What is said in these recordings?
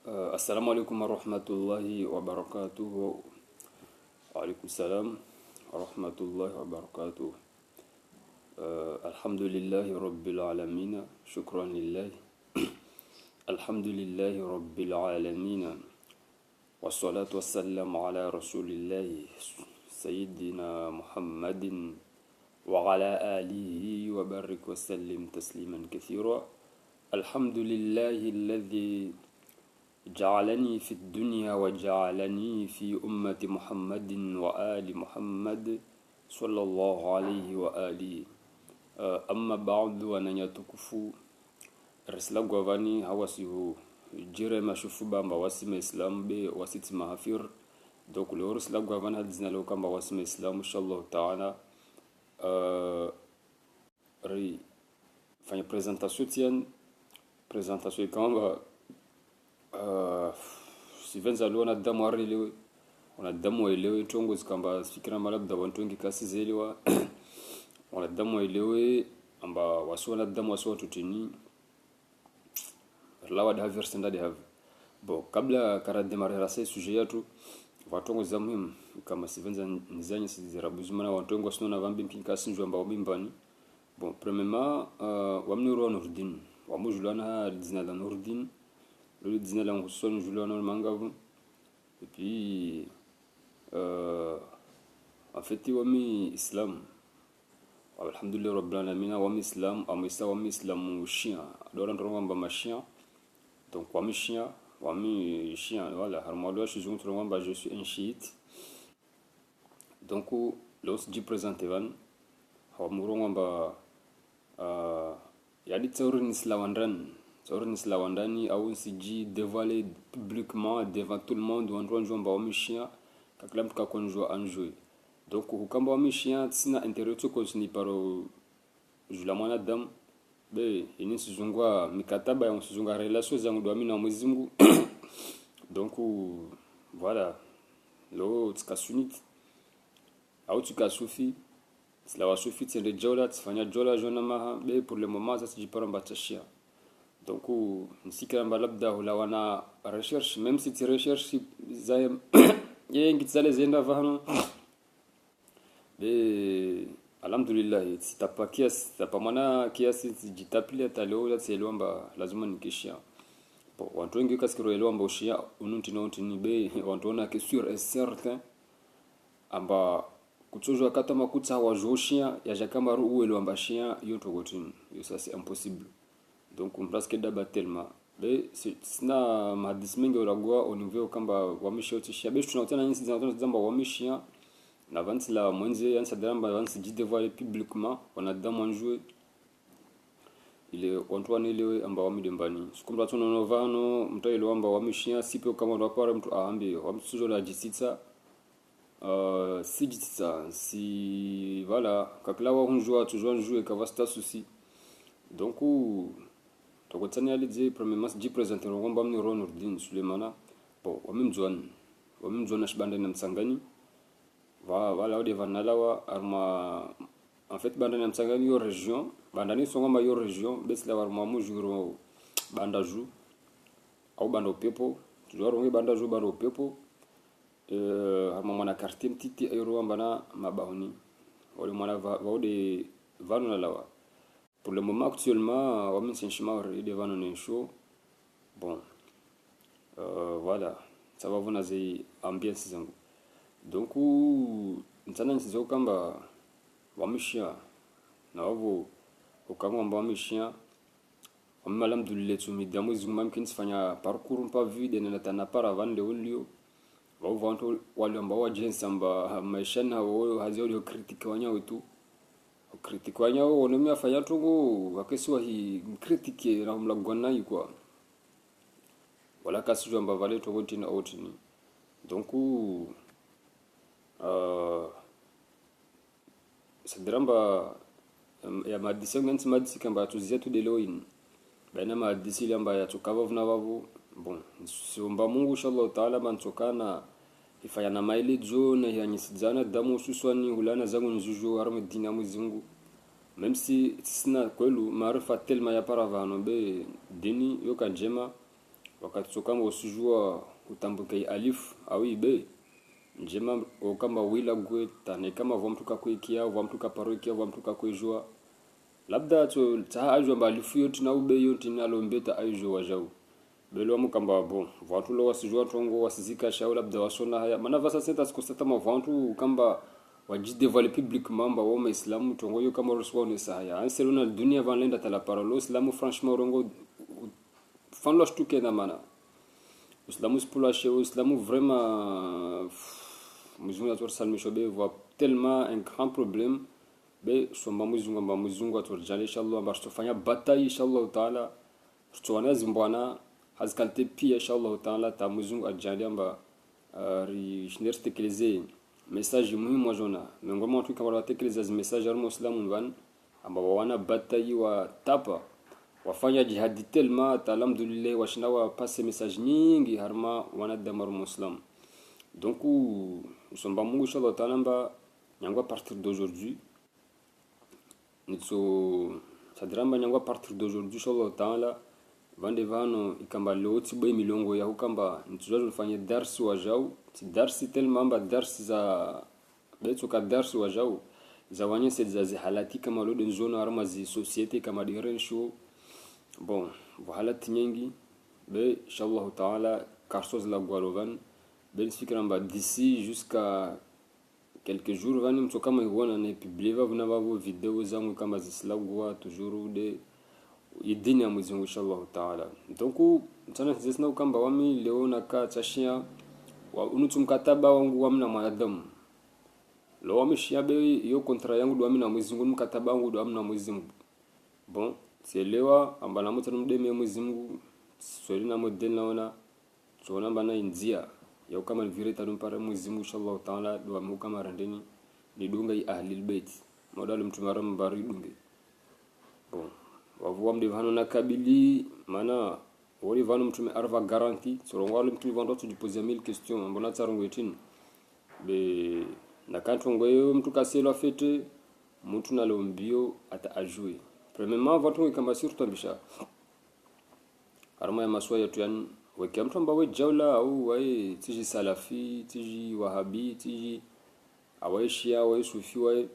Assalamu alaikum warahmatullahi wabarakatuh. Waalaikum salam warahmatullahi wabarakatuh. Alhamdulillahi rabbil alamin. Shukran lillahi. Alhamdulillahi rabbil alamin. Wassalatu wassalamu ala rasulillahi sayyidina Muhammadin wa ala alihi wa barik wa sallim tasliman kathira. Alhamdulillahi alladhi جعلني في الدنيا وجعلني في أمة محمد وآل محمد صلى الله عليه وآله. أما بعد وأنا يتكفو رسلا غواني هواسيه جيري ما شوفوا بامبا واسم إسلام بي واسيت مهافير دوك لو رسلا غواني هدزنا لو كان واسم إسلام إن شاء الله تعالى ري فاني بريزنتاسيون كان sivenza leo na damu arilewe ona damu elewe tongo zikamba fikira malabda wantongi kasi zeliwa ona damu elewe amba wasona damu waswa tutini lawa da verse ndade have bo kabla kara démarrer rasa sujet yetu watongo za muhimu kama sivenza nizanya sizirabuzumana watongo wasona vambi mpikasi njwa amba obimbani bon premièrement wamniro Nurdin wamujulana dizna la Nurdin le dîner là on sonne Julien le mangavu et puis en fait wami islam alhamdulillah rabbil alamin wami islam amisa wami islam chien doran tronga ba chien donc wami chien voilà harmodo je suis tronga ba je suis un chiite donc l'on se dit présenter van hamuronga ba yadi tsaurin islamandran Sorin Slawandani a aussi dit dévoilé publiquement devant tout le monde ou en jouant au chien kaklam ka konjo en jouer donc ukamba wa chien sina intérêt to continue par julamana dam be ini sizungwa mikataba ya sizunga relation zangu do amina Mwenyezi Mungu donc voilà lo tskasunit au tukasufi cela va suffire c'est de jola tsfanya jola jona maha be pour le moment ça se dit par chien. Donc, si tu as une recherche, même si tu recherches, il y a une petite zenda vahano. Mais, alhamdulillah, si tu n'as pas kias, si tu n'as pas mana kias, si tu t'appliques à l'eau, c'est l'omba, la zone ni kishia. Bon, on trouve que qu'est-ce que le l'omba chien, on nous tient bé, on trouve que sûr et certain, amba kutsojwa kata makutsa wa joshia ya jakamba ru uwe l'omba chien, yoto gotin, ça c'est impossible. Donc on presque d'abord tellement mais c'est na madismengo ragwa au niveau kamba wamishia tishia be tunatana nyingi zamba wamishia na vanti la mwenze yansa damba vanti dit dévoiler publiquement on a dans jouer il est Antoine ile amba wamidembani sikumba tuno novano mto ile amba wamishia sipo kama ndo pare mtu aambe wamsujo la jisitsa si jisitsa si voilà kaklawa unjua toujours jouer kavasta souci donc donc on a dit premièrement dit présenter on va me rendre Nurdin Sulemana bon on même zone shbanda na msangani voilà au devant nalawa arma en fait banda na msangani yo région banda ni songa ma yo région bes la warma mo juro banda ju au banda pepo toujours on banda ju banda pepo arma mona quartier titi ayro bana mabahoni wala mona va de vanu nalawa. Pour le moment actuellement, on est chemin devant un show. Bon, voilà, ça va vous avez ambiance. Donc, nous avons dit que nous avons chien. Nous avons un chien. On a l'amdoulé de nous avons dit que nous avons parcours pas vu de notre appart avant de l'olio. Nous avons dit que nous avons dit que nous avons dit critique critique wanya wonomi afanya tungu wakesiwa hi critique na mlagwana yikwa wala kasijwa mbavale to wotina otini donc sadrambaa ya madisi nganti madisi kamba tuzia tu deloin baina madisi lamba ya tukava vuna vavu bon siomba Mungu inshallah taala mantokana ifanya na maili jona ya nyisijana damu suswani hulana zangu njuju arme dina Mwenyezi même si sina kwelu maarifa telma ya paravano be dini yoka njema wakati so kama usijua utambuke alif au ibe njema o kama wila gwe tane kama vomtuka kuikia vomtuka parokia vomtuka kuijua labda to taajwa mbalifu yote na ube yote nalombeta aijo wajau belo mukamba bon vantu lo wasijua tongo wasizika shau labda wasona haya mana vasa senta sikosata ma vantu kamba wajidevale public mamba wa islamu tongo yo kama ruswa ne saya anselona dunia vanlenda tala parolo islamu franchement rongo fanlo shtuke na mana islamu spula sheu islamu vraiment muzungu ator salmi shobe voit tellement un grand problème be somba muzungu ator jale inshallah barstofanya bataille inshallah taala tuwana zimbwana hazikalte pia inshallah taala ta muzungu ajali amba ri shner tekeleze message muhimu wajona mengoma watu kama watekeleza message ya muislamu van amba wana bataille wa tapa wafanya jihadi tellement alhamdulillah washina wa passe message nyingi harma wana damar muslim donc somba mungu inshallah taala amba nyangwa partir d'aujourd'hui nitso sadrama nyangwa partir d'aujourd'hui inshallah taala vande vano ikamba loti boy milongo ya ukamba nitujua tufanye darsi wa jau ti darsi telmamba darsi za beto ka darsi wa jau za wanye za halati kama lo de zone arma zi societe kama diren show bon halati nyingi be inshallah taala karsos la gwalovan ben fikramba d'ici jusqu'à quelques jours vani mto kama iwana na publier va vuna vavo video zangu kama zislagwa toujours de idini ya mwezi inshallah taala donc mtana zesna ukamba wami leo na ka chashia wa unutu mkataba wangu wamna mwanadamu lo wameshia be yo kontra yangu do amina mwezi mungu mkataba wangu do amna mwezi mungu bon sielewa ambana mutano mdeme mwezi mungu swali na model naona tuona bana india ya kama vireta dumpara mwezi mungu inshallah taala do amu kama randeni ni dunga i ahli albayt modal mtumara mbari dunge bon wavu wamde vano na kabili mana wori vano mtume arva garanti sorongwalo mtume vando tu poser 1000 questions mbona tsarongo etini be na kantu ngoyo mtu kaselo fete mtu na lombio ata ajue premièrement vatu kama surtout bisha arma ya maswa yetu yani weke mtu ambaye jawla au wae tiji salafi tiji wahabi tiji awai shia awai sufi wae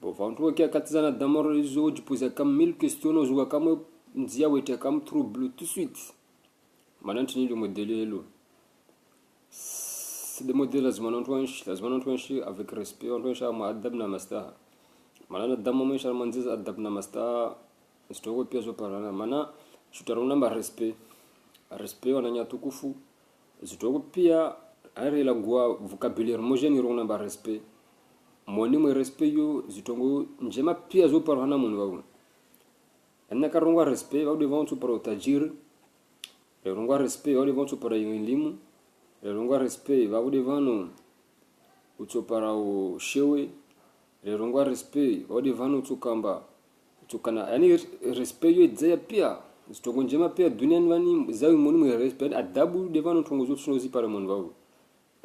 bon vantu weke katizana damoro izo jipoza kama 1000 questions ozuka kama nzia wete kama trouble tout de suite mananti ni le modèle hello c'est des modèles lazima ntuanshi avec respect ntuanshi ma adabna mastaha manana dammo men sharman ziz adabna mastaha stogo pia zo parana mana chutaruna ma respect wananya tukufu zitogo pia ari la gwa vocabulaire homogène rona ba respect moni mo respect yo zitongo njema pia zo parana mon wawo anna karongwa respect wa devant tu pro tajir e rongwa respect wa devant tu pro elimu e rongwa respect wa devant tu para o shewe e rongwa respect wa devant tu kamba tu kana yani respect yo dzaya pia zitongo njema pia duniani vani zawi moni mo respect adabu devant tu ngozo tunozi para mon wawo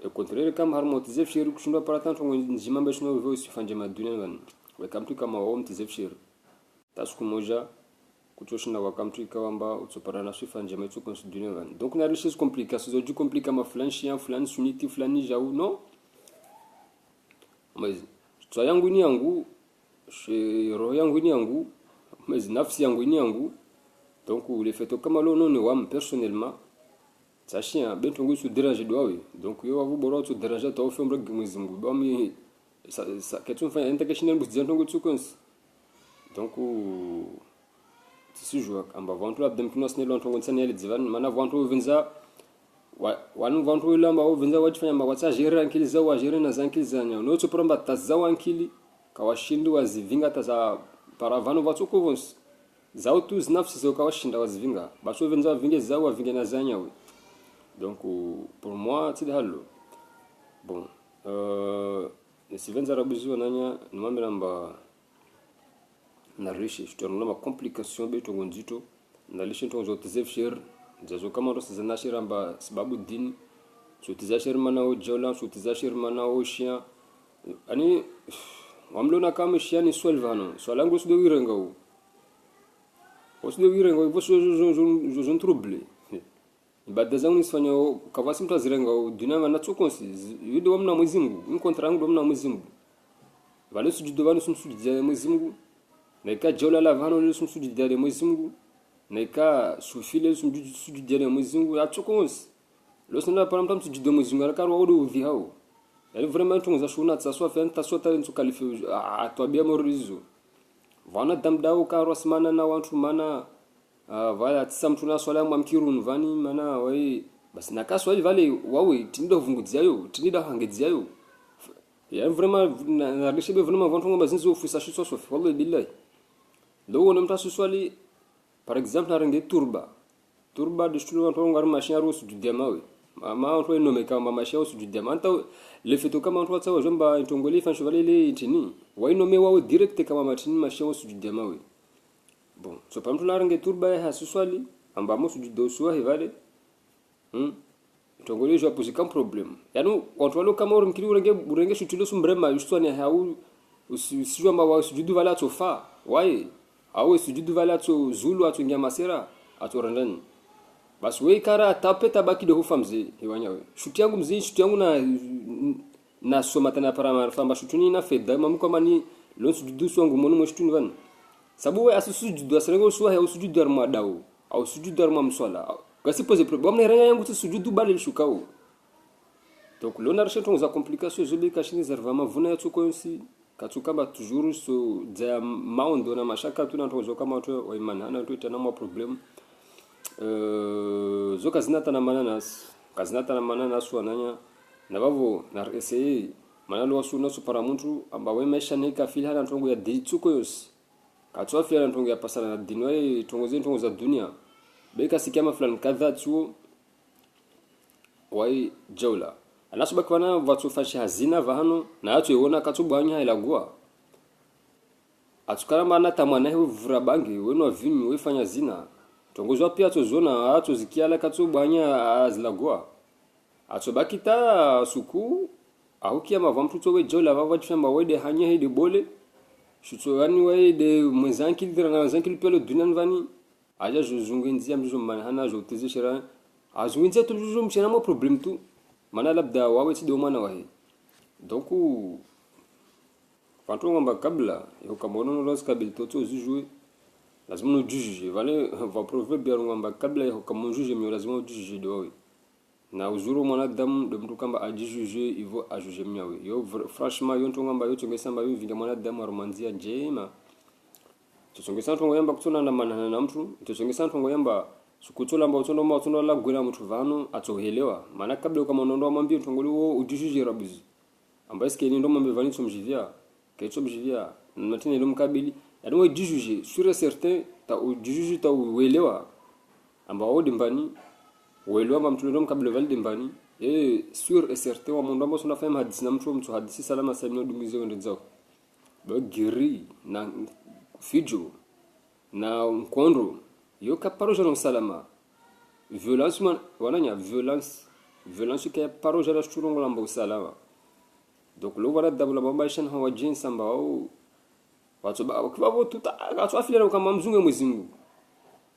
e contraire kama harmotize fshiru kushindwa para tanto njima mbe shino vyo sifanje maduniani vani wekamtu kama wao mtize fshiru tasku moja kutoshinda wakamtu ikawamba utsoparana sifanje metu considune vani donc na richesse complication zo du complica ma flanchia flan suniti flani jau no mais tsa yangu ni yangu roho yangu ni yangu mais nafsi yangu ni yangu donc le fait kama lo non wam personnellement sachia bento ngu su déranger doawe donc yo wavu boro tu déranger to fombre gmizungu bami sa question fa integration bu zantongo tsukons donc tisi joa amba vantu abdem kinos ne lontongo tsane le divan mana vantu vinza wanu vantu lamba o vinza wajifanya mawatsa jera ankili za wa jera na zankili zanya no to promba tazawa ankili kawashindu wazivinga taza para vanu vatsuko vons zao tu znafsi zo kawashinda wazivinga baso vinza vinge zawa vinge na zanya we donc pour moi c'est hallo bon si venza rabuzu nanya nimambe namba na riche tunaona ma complication beto ngonjito na lishe ntongo tizefshir jazo kama ndo sizanashira amba sababu dini so tizashir mana o jola so tizashir mana o shia ani wamlona kama shia ni solvano so lango sudo wirenga o sudo wirenga vo so trouble ibada zangu nisifanya kavasi mtu azirenga dunia na tsokonsi yudo mna Mwenyezi Mungu ni kontra yangu mna Mwenyezi Mungu vale sujudu vanu sumsujudia Mwenyezi Mungu na ika jola la vanu le sumsujudia Mwenyezi Mungu na ika sufile sumsujudia Mwenyezi Mungu atsokonsi lo sana para mtu sujudu Mwenyezi Mungu alakaro wodo udhi hao yani vraiment tunza shuna tsaswa fa ntaswa tale ntsukalifi atwabia morizo vana damdao karo asmana na watu mana vala tisa mtu na swala mwamkirun vani mana wai basi nakaswali vale wawe tinida vungudziayo tinida hangedziayo ya vraiment na rishebe vraiment vantu ngoma zinzo ofisa shi soso wallahi billahi do wona mta swali par exemple arenge turba de shulu vantu ngar machine ro sujudia mawe mama onto no meka mama machine sujudia manta le feto kama onto tsawa jomba intongoli fan chevalier le tini wai no me wawe direct kama machine sujudia mawe bon so pamtu larange turba ya swali amba mo sujudo suwa hivale tongole jo poser comme problème yani contrôle kama urumkiri urenge shutilo sumbrema yuswani hau usijua mawa sujudu vala tofa wai au sujudu vala to zulu atungia masera atorandani basi wewe kara tapeta baki de hufamze hiwanya wewe shuti yangu na soma tena para marfamba shutuni na feda mamu kama ni lon sujudu swangu monu mo shutuni van sabu wewe asujudu asarengo suwa ya sujudu arma dawo au sujudu arma mswala kasi pose problème ne rien yangu sujudu bale shukao donc lona recheton za complication zobe kashini zervama vuna yatsu konsi katsuka ba toujours so dia maundo na mashaka tuna ntozo kama to waimana na to tena mo problem zo kazinata na mananas wananya na bavo na essayer manalo wasuna so para muntu amba we mesha ne ka fili hana ntongo ya ditsuko yos katwa fili hana ntongo ya pasana na dinwe ntongo za dunia beka sikama fulani kadha tu wai jawla anasuba kwana watu fashi hazina vahano na atu yona katubanya ilagua atukana mana tamana hewe vurabangi weno vini wefanya zina tongozwa pia tozona atu zikiala katubanya azilagua atubakita suku au kia mavamtu towe jawla vava chamba wede hanya hede bole shuto yani wede mwenzanki dira na zanki pelo dunan vani aja zungenzia mjo manhana jo tezeshera azungenzia tujuzo mchana mo problem tu mana labda wawe ti domana wahi donc fanto ngamba kabla yo kamono no los kabil toto zujue lazima no juge vale va proverbe ngamba kabla yo kamono juge mi lazima juge do wahi na uzuru mwana dam de mtu kamba aji juge ivo a juge miawe yo franchement yo ntongamba yo tongesa mba yo vinga mwana dam romanzia njema tusongesa ntongo yamba kutona na manana na mtu tusongesa ntongo yamba sukutola mba utono ma utono la gwela mtu vano atohelewa maana kabla kama nondo mwambie ntongo liwo ujijije rabuzi ambaye sikeni ndo mwambie vani somjivia kecho mjivia natene ilo mkabili yani we jijije sur certain ta ujijije ta uelewa amba odi mbani uelewa mba mtu ndo mkabili vali dimbani sur certain wa mundo mbo fahamu hadisi na mtu hadisi salama sabino dumize wende zao ba giri na fijo na mkondo yo kaparo jana salama violence man wananya violence ke paro jana shturongo lamba salama donc lo wala dabula bamba shan hawa jinsi ambao watu ba kwa tuta watu afila kama mzungu mwezingu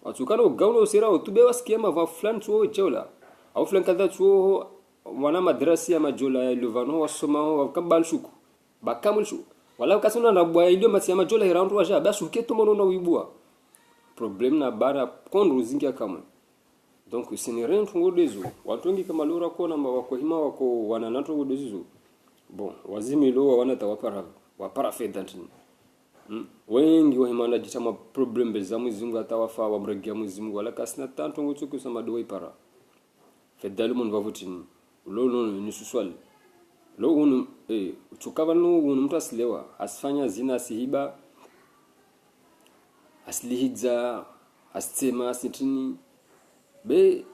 watu kana gauno sera utube wasikia ma fulani tu chola au fulani kadha tu wana madrasa ya majola ya Levano wasoma kabal shuku bakamul shuku wala kasuna na bwa ilio matsema jola hirandu waja basu keto mono na wibua problem na bara kondo zingia kama donc ce n'est rien tungo dezo watu wengi kama lora kona mba wako hima wako wana nato dezo bon wazimi lo wana wapara fedantini wengi wa hima na jitama problem za mwizingu atawafa wa mregia mwizingu wala kasina tanto ngoto kusama do ipara fedalu mon vavutini lo ni suswali lo unu tukava no unu mtu asilewa asifanya zina asihiba aslihidza asitema asitini be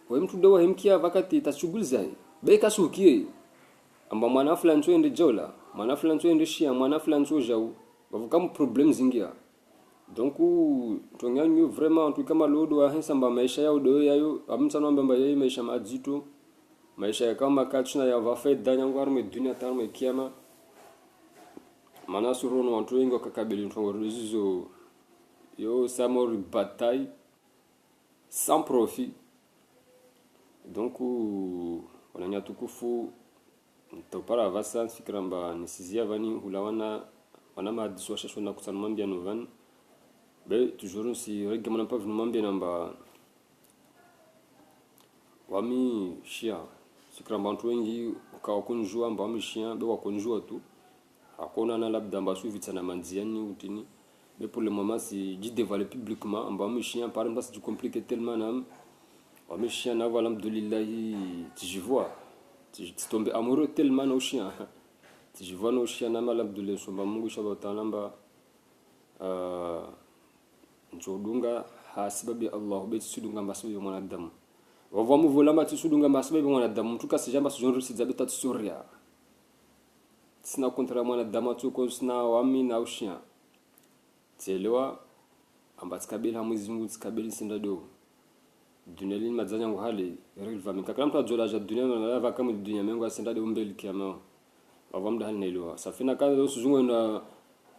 we mtu dowa himkia wakati tashughulza be kasukie amba mwana fulani twende jola mwana fulani twende shia mwana fulani twojau bavuka problem zingia donc tonyanyu vraiment tukama lodo wa hensamba maisha yao do yayo amtsano mbamba yayi maisha mazito maisha ya kama kachuna ya vafe danyangu arme dunia tarme kiama mana surono wantu wengi wakakabili ntongorizo yo samori bataille sans profit donc wananya tukufu topara vasa fikiramba nisizia vani hulawana wana mahadisi wa shashona kusana mambia novan be toujours si rege mana pa vinu mambia namba wami shia fikiramba watu wengi ukawa kunjua amba wami shia be wakunjua tu akona na labda amba suivi tsana manziani utini mais pour le moment si dit dévoiler publiquement amba wami shia par exemple c'est compliqué tellement nam wami shia na wala alhamdulillah tu vois tu tombes amoureux tellement no chien tu vois no chien na alhamdulillah somba Mungu inshallah taala mba njodunga hasibabi Allah be tsudunga masabi mwanadamu wavwa muvulama tsudunga masabi mwanadamu mtuka sijamba sijonro sidzabeta tsuria sina kontra mwanadamu tuko sina wami na ushia tselewa amba tsikabili Mwenyezi Mungu tsikabili sinda do dunia lini madzanya ngo hali relva minka kama mtu ajola ja dunia na lava kama dunia mengo asenda de umbeli kiama wavamda hali naelewa safina kaza usuzungu na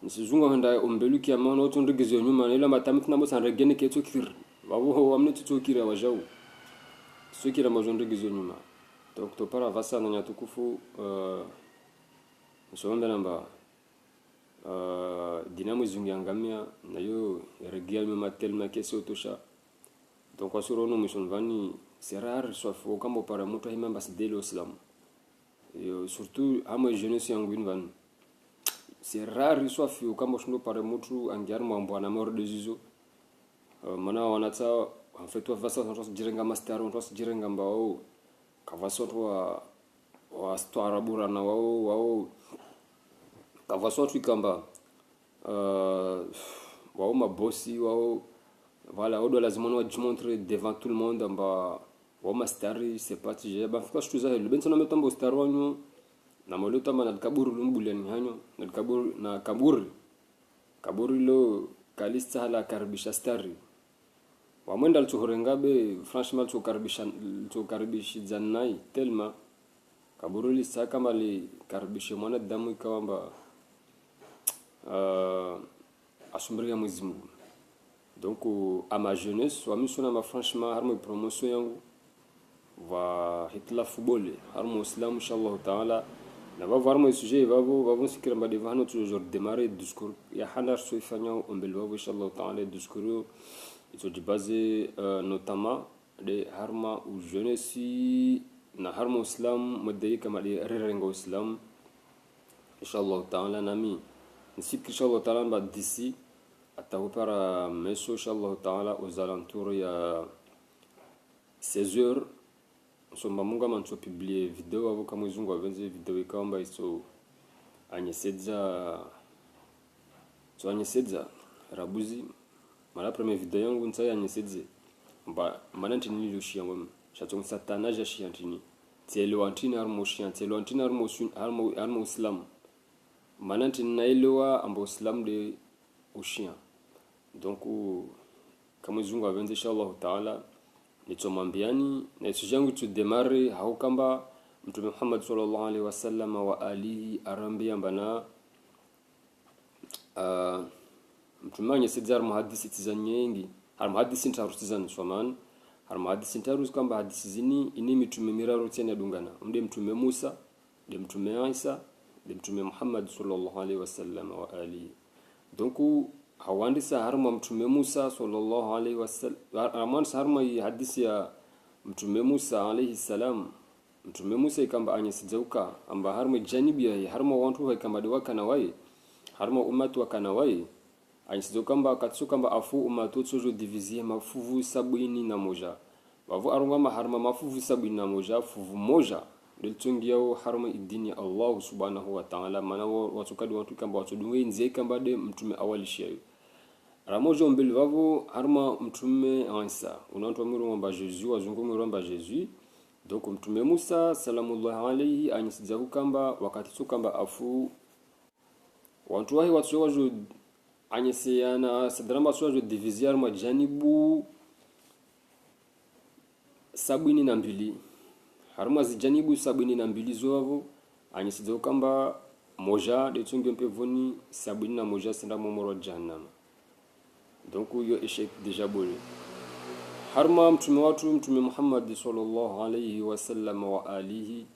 nisizungu handa umbeli kiama no tundigizo nyuma na ila matamit na bosan regene keto kir wawo wamne tuto kira wajau sokira mazondigizo nyuma donc to para vasa na nyatukufu nsombe namba dinamo zungiangamia na yo regia nyuma telma kesi otosha donc wasuro no mission vani c'est rare soit faut comme para moto hima ambassadeur de l'islam et surtout amo jeunesse yangu van c'est rare soit faut comme shino para moto angiar mambo na mort de zizo mana wanata en fait toi vasa on jirenga master on jirenga mbao kavaso wa histoire bura na wao kavaso tu kamba wao mabosi wao voilà on doit lazima nous montrer devant tout le monde amba wa mastari c'est pas tije ba fika shtuza helo benso na metambo star wanyu na molota mana kaburu lumbuleni hanyo na kaburu na kaburi lo kalista hala karibisha stari wa mwenda altuhorengabe franchement to karibishi zanai telma kaburu li saka mali karibishe mwana damu ikawamba asumria Mwenyezi Mungu. Donc à ma jeunesse wa mission ma franchement harmo promotion yangu va hitla football harmo islam inshallah taala na va voir mon sujet va sikira ba devant toujours démarrer discours ya hanar so ifanya ombel va inshallah taala discours ito basé notamment de harma ou jeunesse na harmo islam modeli kama de rerengo islam inshallah taala nami nisik inshallah taala ba d'ici atawpara meso inshallah taala aux alentours il y a 16h somba munga mancho publier vidéo avo kama izungu avenze vidéo ikamba iso anyesedza rabuzi mara première vidéo yangu ntsa anyesedze mba mananti ni lushi yangu chaton satana ja shiantini tselo antini armo shiantelo antini armo islam mananti nailewa ambo islam de ushia donc kama zungu avenze inshallah taala nitomambiani na isujangu tu demare haukamba mtume Muhammad sallallahu alaihi wasallam wa alihi arambia mbana mtume anye sidzar muhadisi tizanyengi har muhadisi ntarutizan soman har muhadisi ntaruz kamba hadisi zini ini mitume miraru tena dungana mde mtume Musa de mtume Isa de mtume Muhammad sallallahu alaihi wasallam wa alihi donc hawandisa harma mtume Musa sallallahu alaihi wasallam aman harma hadisi ya mtume Musa alaihi salam mtume Musa ikamba anyesijauka amba harma janibia harma wantu ikamba de wakana wai harma umatu wakana wai anyesijauka amba katsuka amba afu umatu toujours diviser mafuvu 71 bavu arunga harma mafuvu 71 fuvu moja deltungiao harma idini Allah subhanahu wa ta'ala mana watukadi watu kamba watudunge nzie kamba de mtume awalishia ramojo mbele vavo harma mtume Isa unantu mwiro mba Jesus wazungu mwiro mba Jesus donc mtume Musa salamullahi alayhi anyisijahu kamba wakati tukamba afu watu wahi watu wajo anyesiana sadrama wajo diviziar majanibu 72 harma zijanibu 72 zoavo anyisijahu kamba moja de tungi mpevoni 71 senda momoro jahannam donc yo échec déjà bolé harma mtume watu mtume Muhammad sallallahu alayhi wasallam wa alihi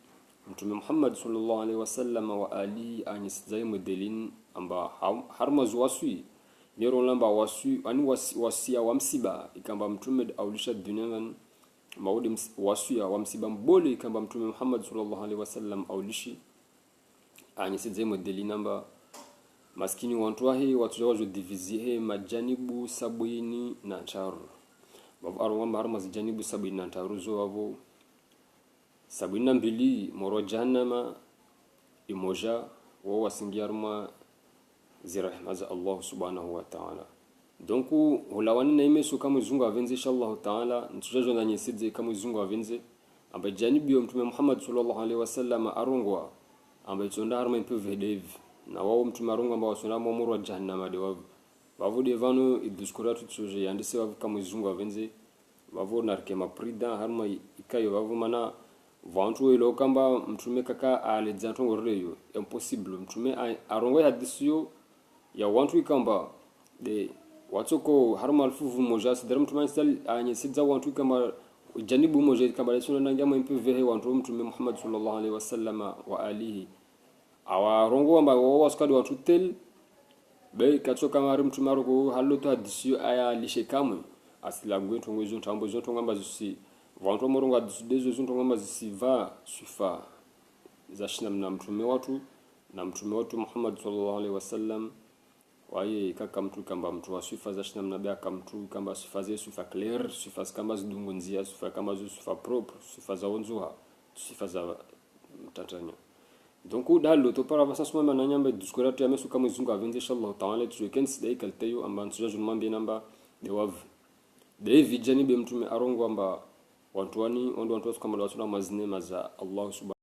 mtume Muhammad sallallahu alayhi wasallam wa alihi anyisizai modelin amba harma zuwasui nero lamba wasu ani wasia wa msiba ikamba mtume aulisha duniani maudi wasia wa msiba mbole ikamba mtume Muhammad sallallahu alaihi wasallam aulishi anyisizai modelin amba maskini wantu wahe watu wajo divizie majanibu sabini na charu babu arwamba harma zijanibu sabini na charu zo wavo sabini na mbili moro jahannama imoja wa wasingiarma zirahma za Allah subhanahu wa ta'ala. Donc hulawani na imeso kama zungu avenze inshallah ta'ala ntujajo na nyesidze kama zungu avenze amba janibu ya mtume Muhammad sallallahu alaihi wasallam arongwa amba itonda harma impe vedev na wao mtume arongwa amba wasona momoro jahannama de wavu bavu de vano iduskura tutsoje yandise wavu kama zungu avenze bavu narke maprida harma ikayo wavu mana vantu ilo kamba mtume kaka ale zantongo reyo impossible mtume arongwa hadisiyo ya wantu ikamba de watoko harma alfuvu moja sidara mtume sal anye sidza wantu ikamba janibu moja ikamba lesona nangama impe vehe wantu mtume Muhammad sallallahu alaihi wasallam wa alihi awarongo amba waskadi watu tel be kachoka mari mtume aroko haloto hadisiyo aya lishe kamwe asila gwe tongo zo tambo zo tonga mbazusi vantu moronga dezo zo tonga mbazisi va sufa za shinam na mtume watu Muhammad sallallahu alaihi wasallam waye kaka mtu kamba mtu wa sifa za shinam nabii akamtu kamba sifa ze sifa clear sifa kama zidungunzia sifa kama zo sifa propre sifa za onzuha sifa za mtatanya donc dalo to para vasa suma na nyamba diskura tu yamesu kama zungu avenze inshallah ta'ala tu weekends day kaltayo amba ntuja jumambe namba de wav de vijani be mtume arongo amba wantu wani ondo wantu kama watu na mazine maza Allah subhanahu